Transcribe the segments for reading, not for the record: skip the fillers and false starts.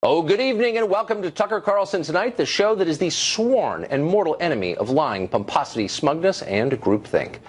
Oh, good evening and welcome to Tucker Carlson Tonight, the show that is the sworn and mortal enemy of lying, pomposity, smugness, and groupthink.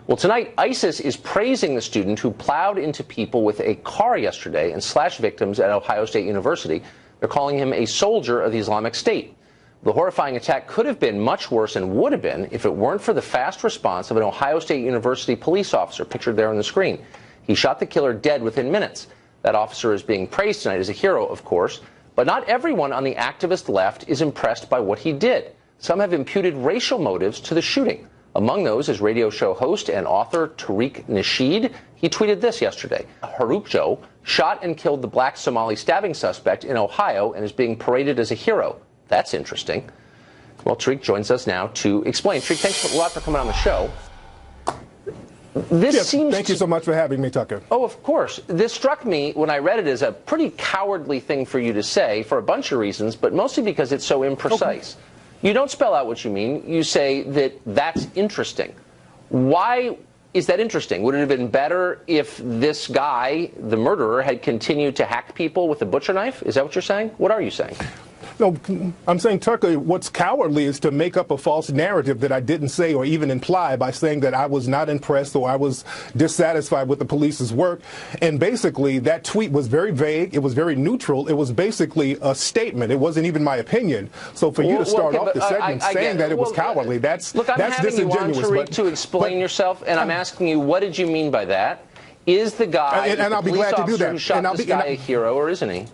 Well, tonight, ISIS is praising the student who plowed into people with a car yesterday and slashed victims at Ohio State University. They're calling him a soldier of the Islamic State. The horrifying attack could have been much worse and would have been if it weren't for the fast response of an Ohio State University police officer pictured there on the screen. He shot the killer dead within minutes. That officer is being praised tonight as a hero, of course. But not everyone on the activist left is impressed by what he did. Some have imputed racial motives to the shooting. Among those is radio show host and author Tariq Nasheed. He tweeted this yesterday. Harukjo shot and killed the black Somali stabbing suspect in Ohio and is being paraded as a hero. That's interesting. Well, Tariq joins us now to explain. Tariq, thanks a lot for coming on the show. Thank you so much for having me, Tucker. Oh, of course. This struck me when I read it as a pretty cowardly thing for you to say for a bunch of reasons, but mostly because it's so imprecise. Okay. You don't spell out what you mean. You say that that's interesting. Why is that interesting? Would it have been better if this guy, the murderer, had continued to hack people with a butcher knife? Is that what you're saying? What are you saying? No, I'm saying, Tucker, what's cowardly is to make up a false narrative that I didn't say or even imply by saying that I was not impressed or I was dissatisfied with the police's work. And basically, that tweet was very vague. It was very neutral. It was basically a statement. It wasn't even my opinion. So for you to start off the segment saying that it was cowardly, that's disingenuous. Look, I'm having you on, Tariq, to explain yourself, and I'm asking you, what did you mean by that? Is the guy, the police officer who shot this guy a hero, or isn't he?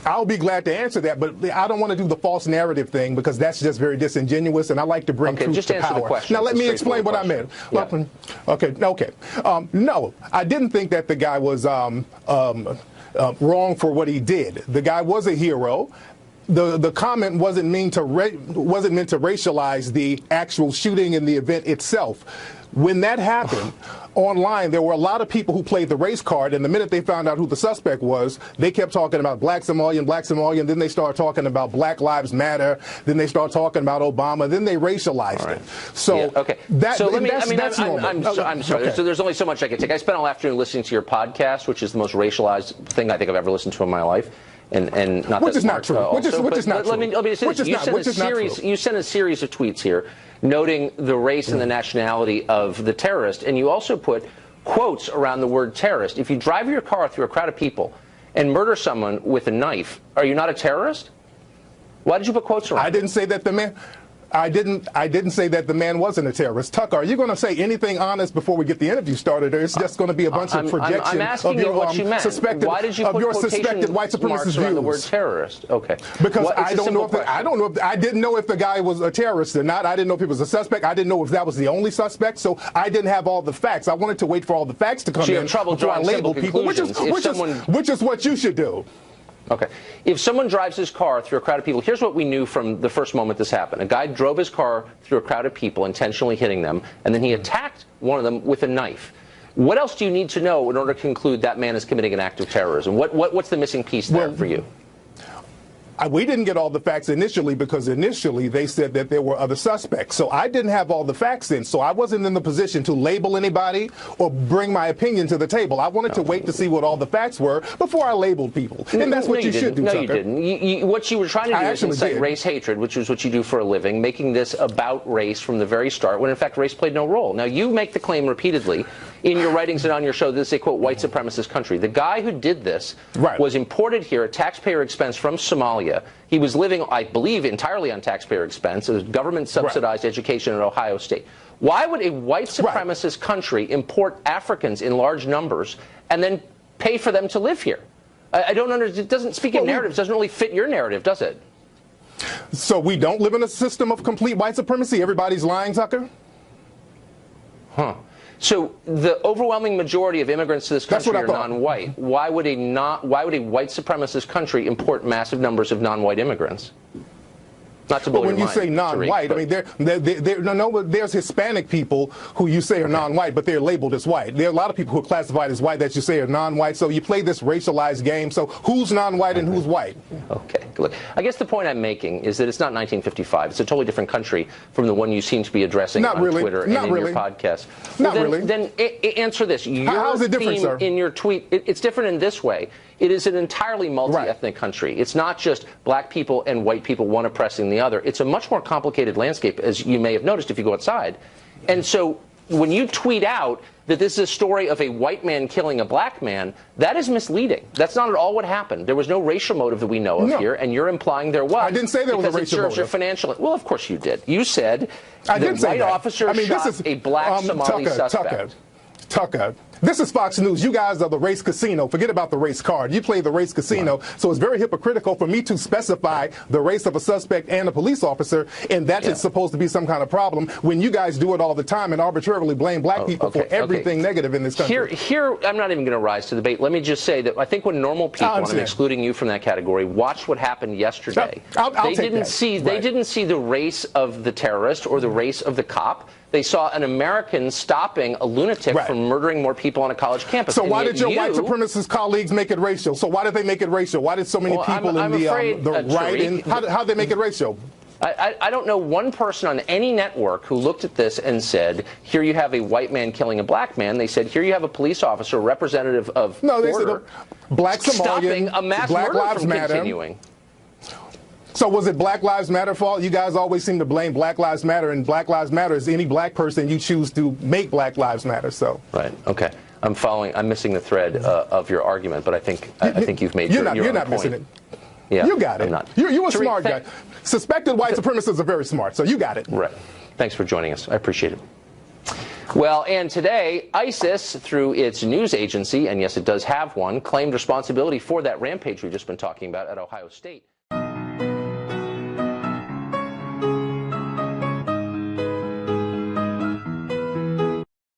I'll be glad to answer that, but I don't want to do the false narrative thing because that's just very disingenuous, and I like to bring truth just to answer power. The question. Now, let me explain what I meant. Yeah. Okay. No, I didn't think that the guy was wrong for what he did. The guy was a hero. The comment wasn't meant to racialize the actual shooting and the event itself. When that happened, online, there were a lot of people who played the race card, and the minute they found out who the suspect was, they kept talking about black Somalian, then they started talking about Black Lives Matter, then they started talking about Obama, then they racialized it. So, that's normal. I'm sorry. So there's only so much I can take. I spent all afternoon listening to your podcast, which is the most racialized thing I think I've ever listened to in my life. And not which is not true. Which is not true. Let me say this. You sent a series of tweets here noting the race and the nationality of the terrorist, and you also put quotes around the word terrorist. If you drive your car through a crowd of people and murder someone with a knife, are you not a terrorist? Why did you put quotes around? I didn't say that the man. I didn't say that the man wasn't a terrorist. Tucker, are you going to say anything honest before we get the interview started, or it's just going to be a bunch of projection of your suspected white supremacist views? The word terrorist. Okay. Because I didn't know if the guy was a terrorist or not. I didn't know if he was a suspect. I didn't know if that was the only suspect. So I didn't have all the facts. I wanted to wait for all the facts to come in before I labeled people, which is what you should do. Okay. If someone drives his car through a crowd of people, here's what we knew from the first moment this happened. A guy drove his car through a crowd of people, intentionally hitting them, and then he attacked one of them with a knife. What else do you need to know in order to conclude that man is committing an act of terrorism? What's the missing piece there for you? We didn't get all the facts initially because initially they said that there were other suspects. So I didn't have all the facts in. So I wasn't in the position to label anybody or bring my opinion to the table. I wanted to wait to see what all the facts were before I labeled people. And that's what you should do, Tucker. No, you didn't. What you were trying to do is incite race hatred, which is what you do for a living, making this about race from the very start, when in fact race played no role. Now, you make the claim repeatedly in your writings and on your show that this is a, quote, white supremacist country. The guy who did this was imported here at taxpayer expense from Somalia. He was living, I believe, entirely on taxpayer expense. It was government-subsidized education at Ohio State. Why would a white supremacist country import Africans in large numbers and then pay for them to live here? I don't understand. It doesn't speak in narratives. It doesn't really fit your narrative, does it? So we don't live in a system of complete white supremacy? Everybody's lying, Tucker? Huh. So the overwhelming majority of immigrants to this country are non-white. Why would a white supremacist country import massive numbers of non-white immigrants? Not to blow But when your you mind, say non-white, Tariq, I mean, there's Hispanic people who you say are non-white, but they're labeled as white. There are a lot of people who are classified as white that you say are non-white. So you play this racialized game. So who's non-white and who's white? Okay. Look, I guess the point I'm making is that it's not 1955. It's a totally different country from the one you seem to be addressing on Twitter and in your podcast. Then answer this. How's it different, sir? In your tweet, it's different in this way. It is an entirely multi-ethnic country. It's not just black people and white people, one oppressing the other. It's a much more complicated landscape, as you may have noticed if you go outside. And so when you tweet out that this is a story of a white man killing a black man, that is misleading. That's not at all what happened. There was no racial motive that we know of here, and you're implying there was. I didn't say there was a racial motive. Because it serves your financial. Well, of course you did. You said the white officer shot a black Somali suspect. Tucker, this is Fox News. You guys are the race casino. Forget about the race card. You play the race casino. Right. So it's very hypocritical for me to specify the race of a suspect and a police officer, and that is supposed to be some kind of problem when you guys do it all the time and arbitrarily blame black people for everything negative in this country. Here, I'm not even going to rise to the bait. Let me just say that I think when normal people, and I'm excluding you from that category, watched what happened yesterday, they didn't see the race of the terrorist or the race of the cop. They saw an American stopping a lunatic from murdering more people on a college campus. So why did your white supremacist colleagues make it racial? So why did they make it racial? Why did so many people in the right? And how did they make it racial? I don't know one person on any network who looked at this and said, here you have a white man killing a black man. They said, here you have a police officer, representative of they said black Somalian, stopping a mass Black murder Lives from Matter. Continuing. So was it Black Lives Matter fault? You guys always seem to blame Black Lives Matter, and Black Lives Matter is any black person you choose to make Black Lives Matter. So right, okay, I'm missing the thread of your argument, but I think you've made your own You're not point. missing it. Yeah, you got it. I'm not. You're a Tariq, smart guy. Suspected white supremacists are very smart, so you got it. Right. Thanks for joining us. I appreciate it. Well, and today, ISIS, through its news agency, and yes, it does have one, claimed responsibility for that rampage we've just been talking about at Ohio State.